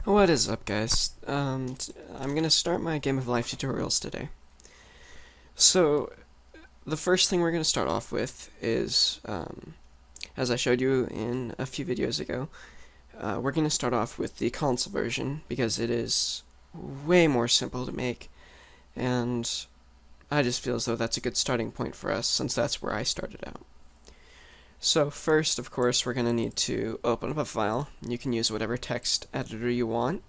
What is up, guys? I'm gonna start my Game of Life tutorials today. So, the first thing we're gonna start off with is, as I showed you in a few videos ago, we're gonna start off with the console version because it is way more simple to make, and I just feel as though that's a good starting point for us since that's where I started out. So first, of course, we're going to need to open up a file. You can use whatever text editor you want.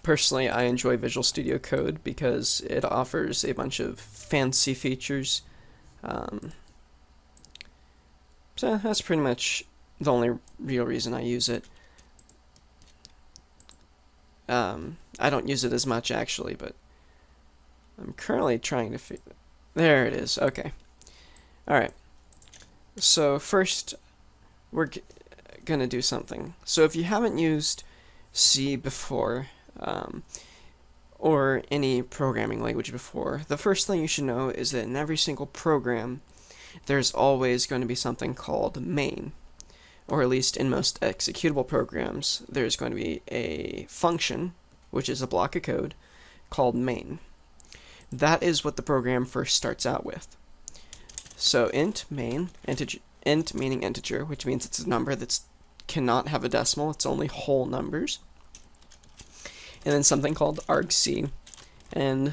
Personally, I enjoy Visual Studio Code because it offers a bunch of fancy features. So that's pretty much the only real reason I use it. I don't use it as much actually, but I'm currently trying to figure... There it is, okay. Alright. So first, we're going to do something. So if you haven't used C before, or any programming language before, the first thing you should know is that in every single program, there's always going to be something called main. Or at least in most executable programs, there's going to be a function, which is a block of code, called main. That is what the program first starts out with. So int main, int meaning integer, which means it's a number that cannot have a decimal, it's only whole numbers. And then something called argc, and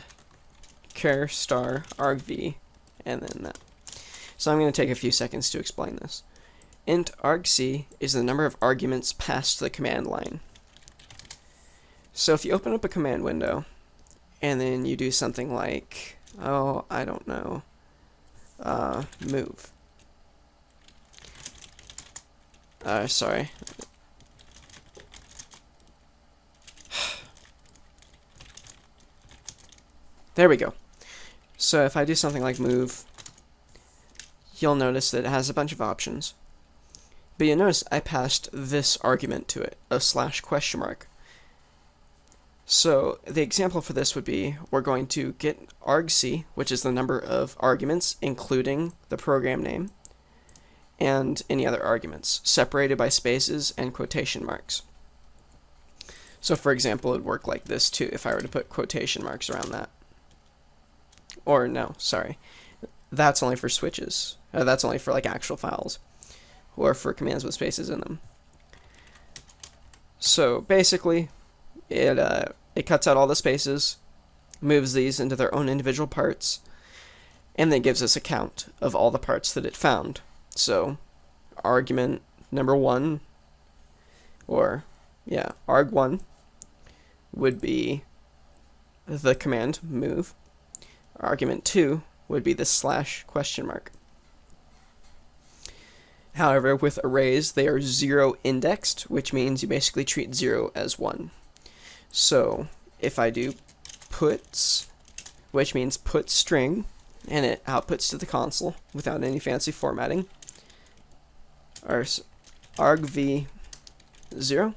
char star argv, and then that. So I'm going to take a few seconds to explain this. Int argc is the number of arguments passed to the command line. So if you open up a command window, and then you do something like, oh, I don't know, move. Sorry. There we go. So if I do something like move, you'll notice that it has a bunch of options. But you'll notice I passed this argument to it, a /?. So the example for this would be, we're going to get argc, which is the number of arguments, including the program name, and any other arguments, separated by spaces and quotation marks. So for example, it would work like this too, if I were to put quotation marks around that. Or no, sorry, that's only for switches. That's only for like actual files, or for commands with spaces in them. So basically, it cuts out all the spaces, moves these into their own individual parts, and then gives us a count of all the parts that it found. So argument number 1, or yeah, arg1 would be the command move. Argument 2 would be the /?. However, with arrays, they are 0 indexed, which means you basically treat 0 as 1. So if I do puts, which means put string, and it outputs to the console without any fancy formatting, or argv 0,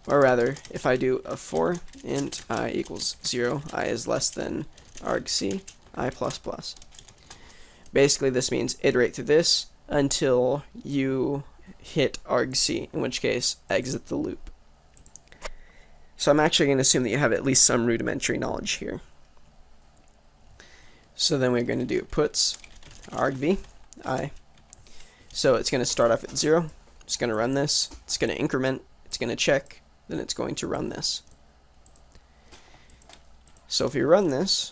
or rather, if I do a for int I equals 0, I is less than argc I++. Basically, this means iterate through this until you hit argc, in which case exit the loop. So I'm actually going to assume that you have at least some rudimentary knowledge here. So then we're going to do puts argv I. So it's going to start off at 0, it's going to run this, it's going to increment, it's going to check, then it's going to run this. So if you run this,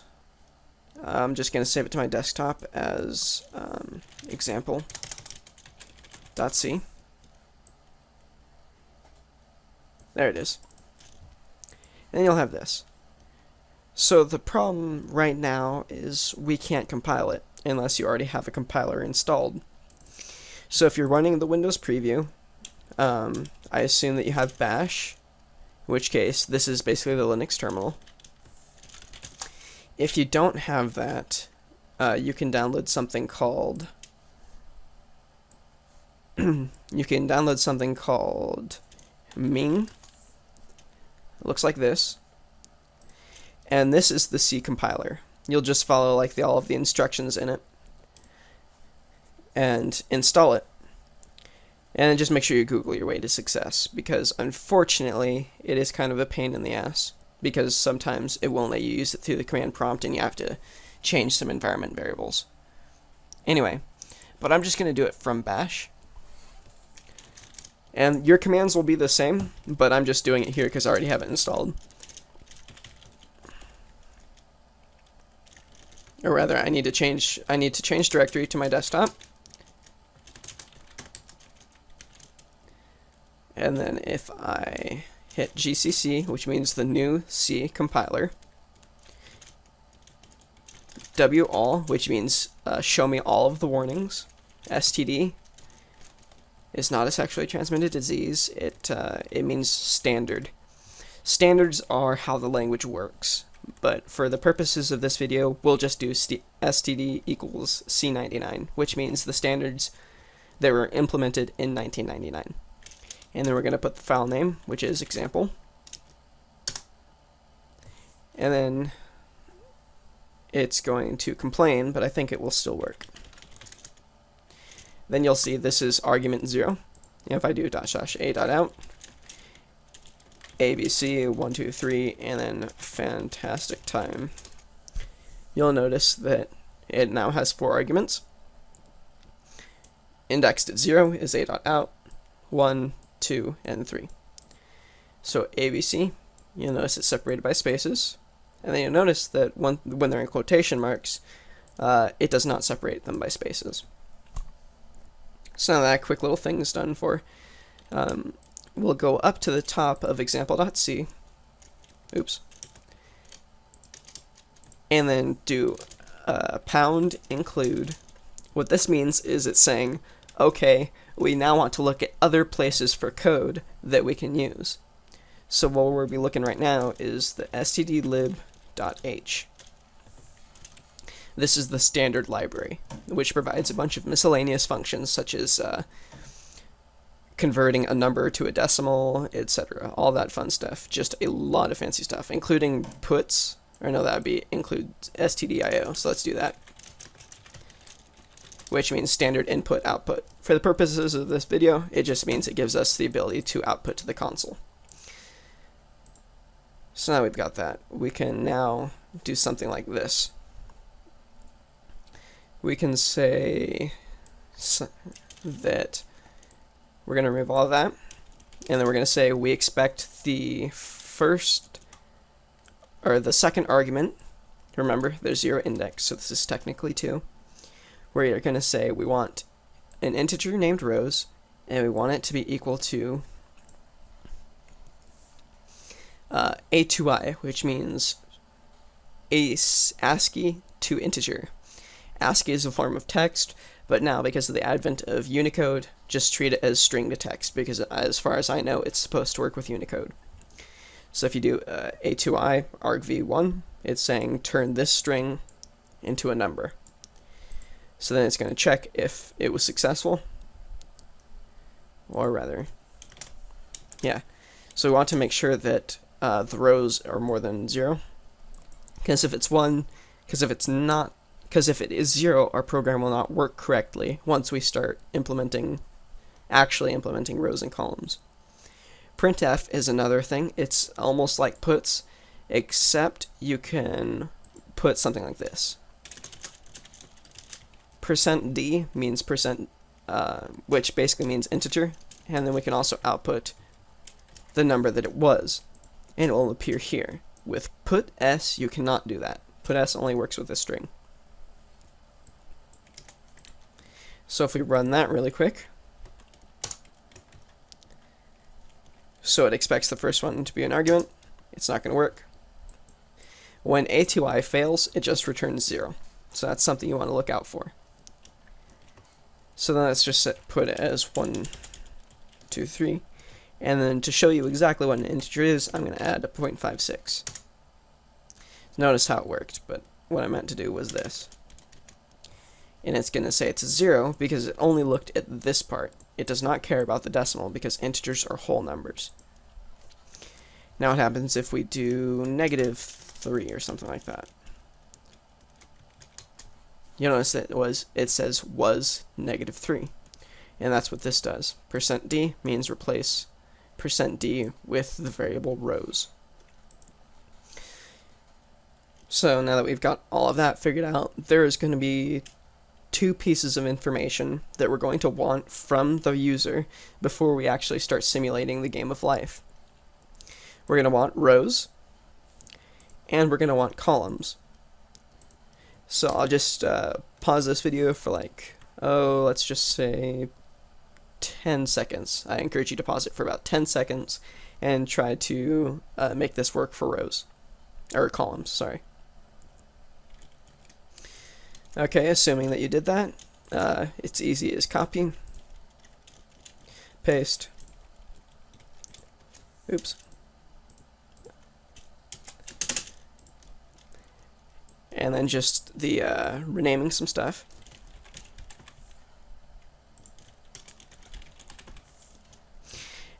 I'm just going to save it to my desktop as example.c. There it is. And then you'll have this. So the problem right now is we can't compile it unless you already have a compiler installed. So if you're running the Windows preview, I assume that you have bash, in which case this is basically the Linux terminal. If you don't have that, you can download something called Ming. It looks like this. And this is the C compiler. You'll just follow like all of the instructions in it and install it. And just make sure you Google your way to success, because unfortunately it is kind of a pain in the ass, because sometimes it won't let you use it through the command prompt and you have to change some environment variables. Anyway, but I'm just going to do it from bash. And your commands will be the same, but I'm just doing it here because I already have it installed. Or rather, I need to change directory to my desktop. And then if I hit GCC, which means the new C compiler, WALL, which means show me all of the warnings, STD is not a sexually transmitted disease. It means standard. Standards are how the language works, but for the purposes of this video, we'll just do STD equals C99, which means the standards that were implemented in 1999. And then we're going to put the file name, which is example. And then it's going to complain, but I think it will still work. Then you'll see this is argument 0. If I do /a.out, ABC123, and then fantastic time, you'll notice that it now has 4 arguments. Indexed at 0 is a.out, 1, 2, and 3. So ABC, you'll notice it's separated by spaces, and then you'll notice that when they're in quotation marks, it does not separate them by spaces. So now that quick little thing is done for. We'll go up to the top of example.c, oops, and then do pound include. What this means is it's saying, okay, we now want to look at other places for code that we can use. So what we'll be looking right now is the Stdlib H. This is the standard library, which provides a bunch of miscellaneous functions such as converting a number to a decimal, etc. All that fun stuff. Just a lot of fancy stuff, including puts, or no, that would be include stdio. So let's do that, which means standard input output. For the purposes of this video, it just means it gives us the ability to output to the console. So now we've got that. We can now do something like this. We can say that we're going to remove all of that, and then we're going to say we expect the second argument. Remember, there's 0 index, so this is technically 2. We're going to say we want an integer named rows, and we want it to be equal to A2I, which means ASCII to integer. ASCII is a form of text, but now because of the advent of Unicode, just treat it as string to text, because as far as I know, it's supposed to work with Unicode. So if you do A2I argv1, it's saying turn this string into a number. So then it's going to check if it was successful, or rather, yeah. So we want to make sure that the rows are more than 0, because if it's 1, because if it is 0, our program will not work correctly once we start actually implementing rows and columns. Printf is another thing. It's almost like puts, except you can put something like this. %d means which basically means integer, and then we can also output the number that it was, and it will appear here. With put s, you cannot do that. Put s only works with a string. So if we run that really quick, so it expects the first one to be an argument, it's not going to work. When A2I fails, it just returns 0. So that's something you want to look out for. So then let's just put it as 1, 2, 3. And then to show you exactly what an integer is, I'm going to add a 0.56. Notice how it worked, but what I meant to do was this. And it's going to say it's a 0 because it only looked at this part. It does not care about the decimal because integers are whole numbers. Now what happens if we do -3 or something like that? You'll notice that it says was -3. And that's what this does. %d means replace %d with the variable rows. So now that we've got all of that figured out, there's going to be two pieces of information that we're going to want from the user before we actually start simulating the game of life. We're going to want rows, and we're going to want columns. So I'll just pause this video for let's just say 10 seconds. I encourage you to pause it for about 10 seconds and try to make this work for rows, or columns, sorry. Okay, assuming that you did that, it's easy as copy, paste, oops, and then just the renaming some stuff.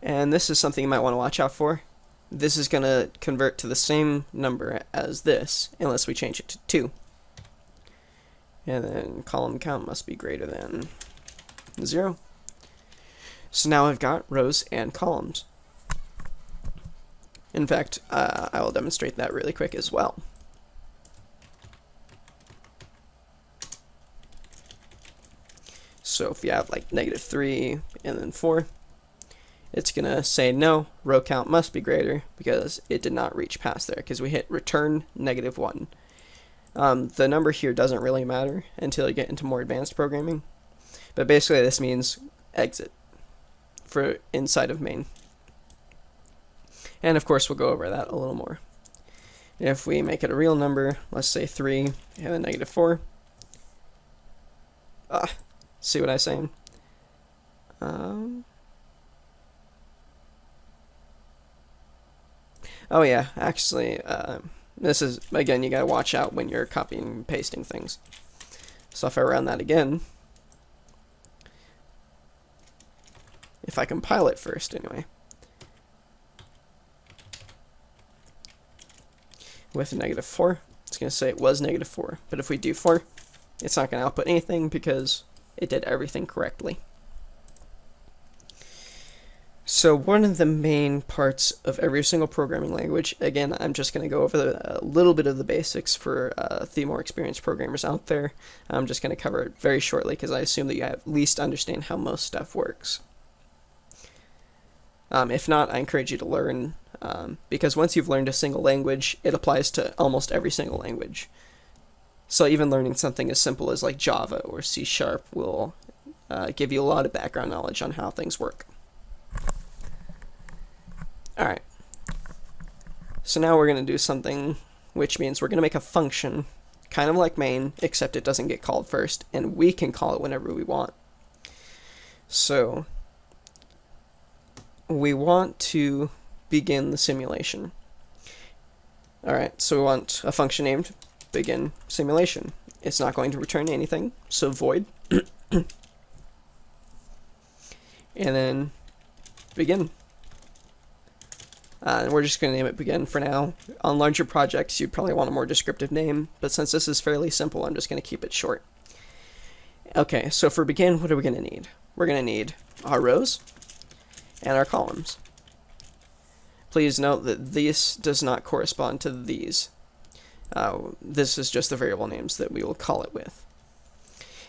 And this is something you might want to watch out for. This is going to convert to the same number as this, unless we change it to 2. And then column count must be greater than 0. So now I've got rows and columns. In fact, I will demonstrate that really quick as well. So if you have like -3 and then 4, it's going to say no, row count must be greater because it did not reach past there because we hit return -1. The number here doesn't really matter until you get into more advanced programming, but basically this means exit for inside of main. And of course we'll go over that a little more. If we make it a real number, let's say 3 and then -4. See what I'm saying? Oh yeah, actually, this is, again, you gotta watch out when you're copying and pasting things. So if I run that again, if I compile it first anyway, with -4, it's gonna say it was -4, but if we do 4, it's not gonna output anything because it did everything correctly. So one of the main parts of every single programming language, again, I'm just going to go over a little bit of the basics for the more experienced programmers out there. I'm just going to cover it very shortly because I assume that you at least understand how most stuff works. If not, I encourage you to learn, because once you've learned a single language, it applies to almost every single language. So even learning something as simple as like Java or C# will give you a lot of background knowledge on how things work. Alright, so now we're going to do something, which means we're going to make a function, kind of like main, except it doesn't get called first, and we can call it whenever we want. So, we want to begin the simulation. Alright, so we want a function named begin simulation. It's not going to return anything, so void, and then begin. And we're just going to name it begin for now. On larger projects, you'd probably want a more descriptive name, but since this is fairly simple, I'm just going to keep it short. Okay, so for begin, what are we going to need? We're going to need our rows and our columns. Please note that this does not correspond to these. This is just the variable names that we will call it with.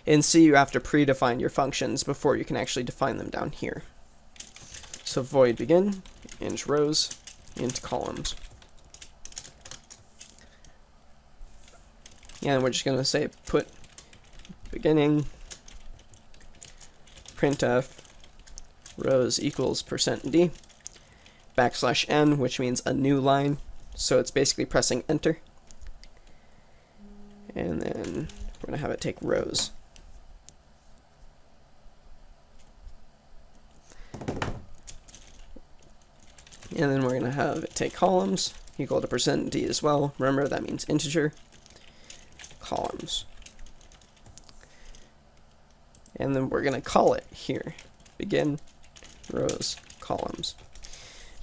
In C, you have to predefine your functions before you can actually define them down here. So void begin, int rows, int columns. And we're just going to say put beginning printf rows equals %d \n, which means a new line, so it's basically pressing enter. And then we're going to have it take rows. And then we're going to have it take columns equal to %d as well. Remember, that means integer. Columns. And then we're going to call it here. Begin rows columns.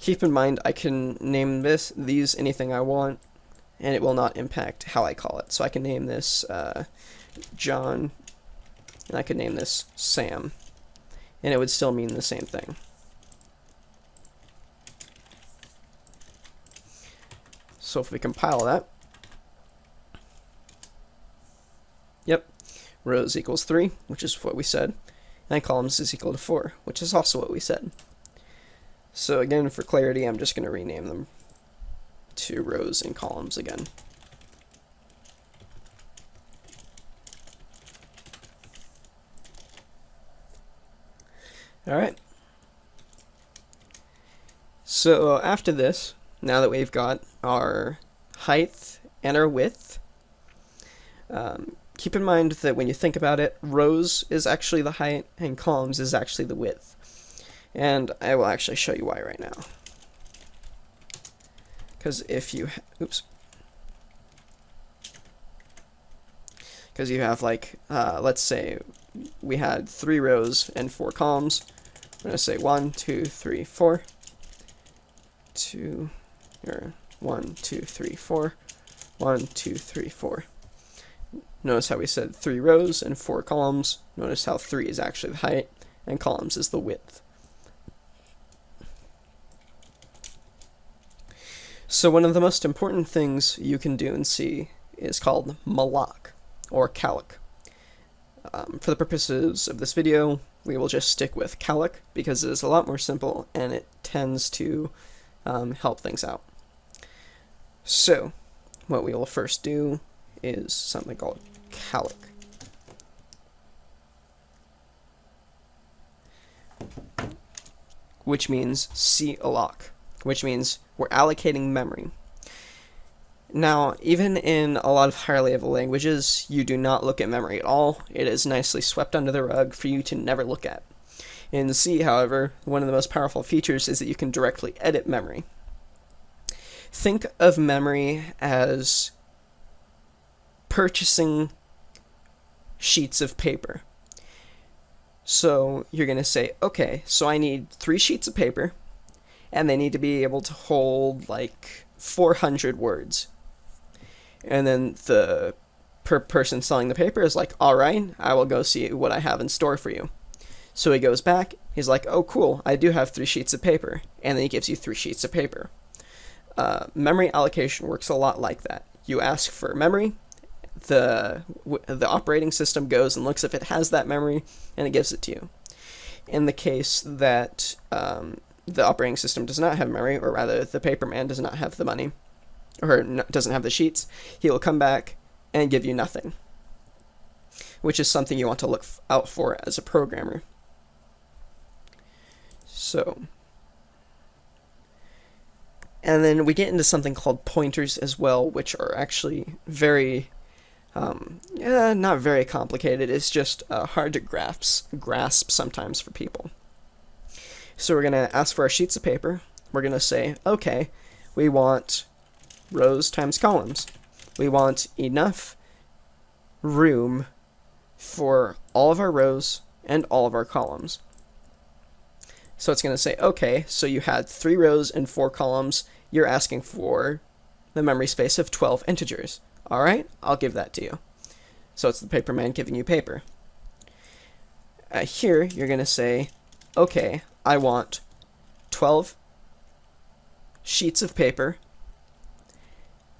Keep in mind, I can name these anything I want, and it will not impact how I call it. So I can name this John, and I can name this Sam. and it would still mean the same thing. So if we compile that, yep, rows equals 3, which is what we said, and columns is equal to 4, which is also what we said. So again, for clarity, I'm just going to rename them to rows and columns again. Alright. So after this, now that we've got our height and our width, keep in mind that when you think about it, rows is actually the height and columns is actually the width. And I will actually show you why right now. Because if you, because you have like, let's say we had 3 rows and 4 columns. I'm going to say 1, 2, 3, 4. 1, 2, 3, 4. 1, 2, 3, 4. Notice how we said 3 rows and 4 columns. Notice how 3 is actually the height and columns is the width. So one of the most important things you can do in C is called malloc, or calloc. For the purposes of this video, we will just stick with calloc because it is a lot more simple and it tends to help things out. So what we will first do is something called calloc. Which means C-alloc, which means we're allocating memory. Now, even in a lot of higher level languages, you do not look at memory at all. It is nicely swept under the rug for you to never look at. In C, however, one of the most powerful features is that you can directly edit memory. Think of memory as purchasing sheets of paper. So you're going to say, okay, so I need 3 sheets of paper, and they need to be able to hold like 400 words. And then the person selling the paper is like, all right, I will go see what I have in store for you. So he goes back, he's like, oh cool, I do have 3 sheets of paper. And then he gives you 3 sheets of paper. Memory allocation works a lot like that. You ask for memory, the operating system goes and looks if it has that memory, and it gives it to you. In the case that the operating system does not have memory, or rather the paperman does not have the money, or doesn't have the sheets, he will come back and give you nothing, which is something you want to look out for as a programmer. So, and then we get into something called pointers as well, which are actually very, not very complicated. It's just hard to grasp sometimes for people. So we're going to ask for our sheets of paper. We're going to say, okay, we want rows times columns. We want enough room for all of our rows and all of our columns. So it's going to say, okay, so you had 3 rows and 4 columns. You're asking for the memory space of 12 integers. All right, I'll give that to you. So it's the paperman giving you paper. Here, you're going to say, okay, I want 12 sheets of paper,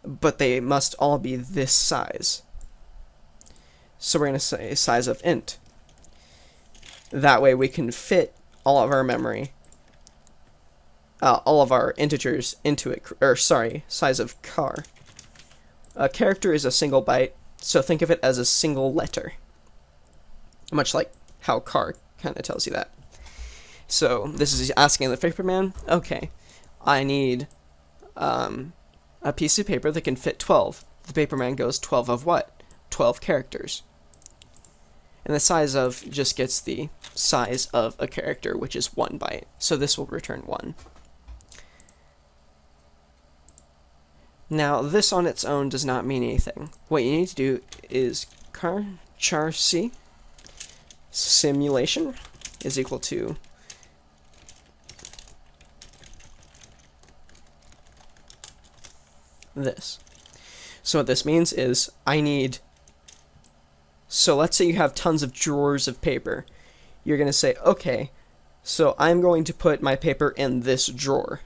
but they must all be this size. So we're going to say size of int. That way we can fit all of our memory, all of our integers into it, or sorry, size of char. A character is a single byte, so think of it as a single letter. Much like how char kind of tells you that. So this is asking the paperman, okay, I need a piece of paper that can fit 12. The paperman goes 12 of what? 12 characters. And the size of just gets the size of a character, which is 1 byte. So this will return 1. Now, this on its own does not mean anything. What you need to do is char C simulation is equal to this. So what this means is I need, so let's say you have tons of drawers of paper. you're going to say, okay, so I'm going to put my paper in this drawer.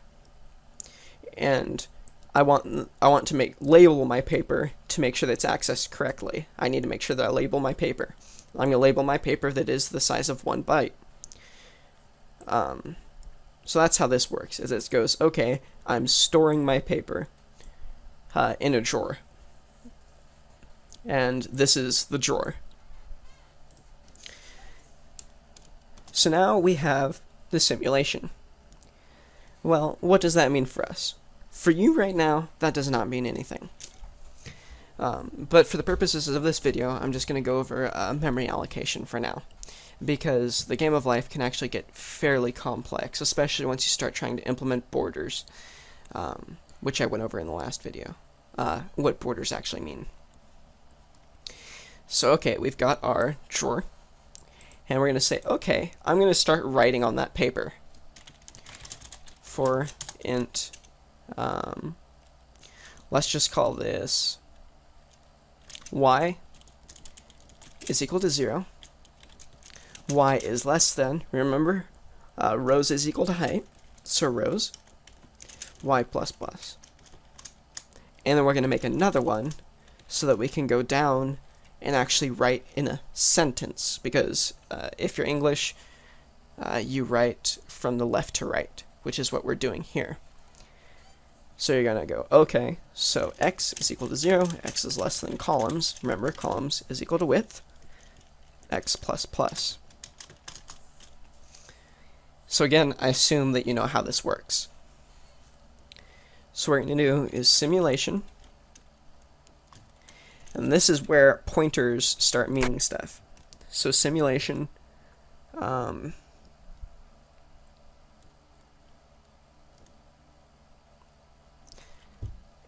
And I want to label my paper to make sure that it's accessed correctly. I need to make sure that I label my paper. I'm going to label my paper that is the size of 1 byte. So that's how this works, is it goes, okay, I'm storing my paper in a drawer. And this is the drawer. So now we have the simulation. Well, what does that mean for us? For you right now, that does not mean anything. But for the purposes of this video, I'm just going to go over memory allocation for now, because the game of life can actually get fairly complex, especially once you start trying to implement borders, which I went over in the last video, what borders actually mean. So okay, we've got our drawer, and we're going to say, okay, I'm going to start writing on that paper. For int, let's just call this y is equal to 0. Y is less than, remember, rows is equal to height, so rows, y plus plus. And then we're going to make another one so that we can go down and actually write in a sentence, because if you're English, you write from the left to right, which is what we're doing here. So you're going to go, okay, so x is equal to 0, x is less than columns, remember columns is equal to width, x plus plus. So again, I assume that you know how this works. So what we're going to do is simulation, and this is where pointers start meaning stuff. So simulation, and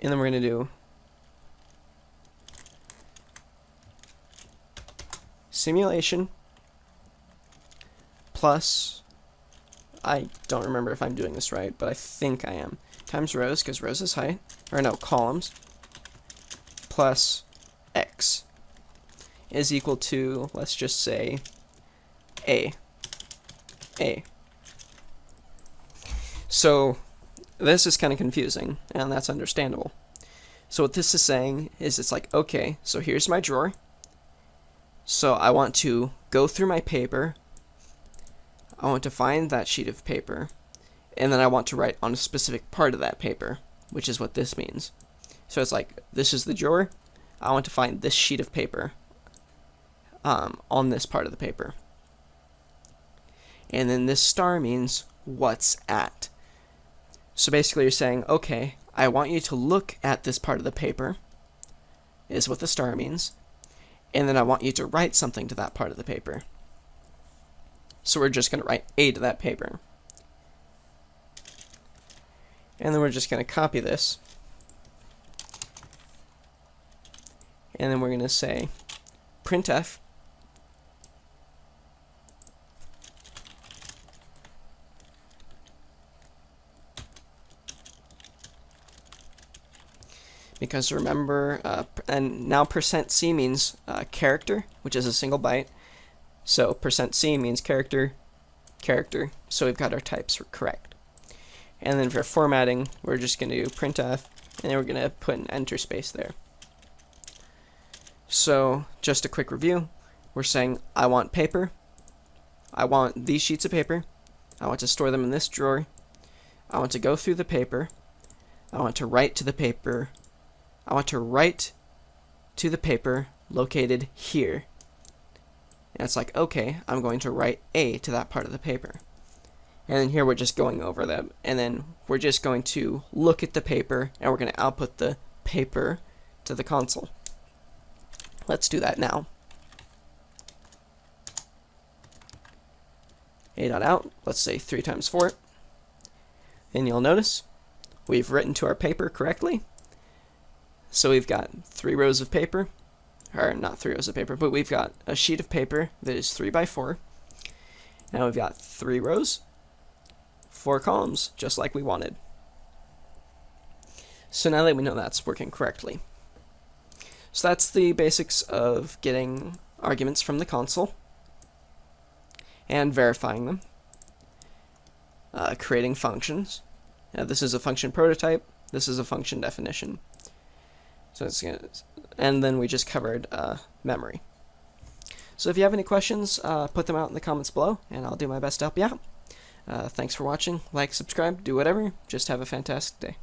then we're going to do simulation plus, I don't remember if I'm doing this right, but I think I am, times rows, because rows is height, or no, columns, plus x is equal to, let's just say, a. So this is kind of confusing, and that's understandable. So what this is saying is, it's like, okay, so here's my drawer. So I want to go through my paper. I want to find that sheet of paper, and then I want to write on a specific part of that paper, which is what this means. So it's like, this is the drawer. I want to find this sheet of paper on this part of the paper. And then this star means what's at. So basically you're saying, okay, I want you to look at this part of the paper, is what the star means, and then I want you to write something to that part of the paper. So we're just going to write A to that paper. And then we're just going to copy this, and then we're going to say printf because remember, and now %c means character, which is a single byte. So %c means character, so we've got our types correct. And then for formatting, we're just going to do printf, and then we're going to put an enter space there. So just a quick review, we're saying I want paper, I want these sheets of paper, I want to store them in this drawer, I want to go through the paper, I want to write to the paper, I want to write to the paper located here. And it's like, okay, I'm going to write A to that part of the paper. And then here we're just going over them, and then we're just going to look at the paper, and we're going to output the paper to the console. Let's do that now. A.out, let's say 3 times 4. And you'll notice we've written to our paper correctly. So we've got 3 rows of paper, or not 3 rows of paper, but we've got a sheet of paper that is 3 by 4. Now we've got 3 rows, 4 columns, just like we wanted. So now that we know that's working correctly. So that's the basics of getting arguments from the console. and verifying them. Creating functions. This is a function prototype. This is a function definition. So it's gonna, and then we just covered memory. So if you have any questions, put them out in the comments below, and I'll do my best to help you out. Thanks for watching. Like, subscribe, do whatever. Just have a fantastic day.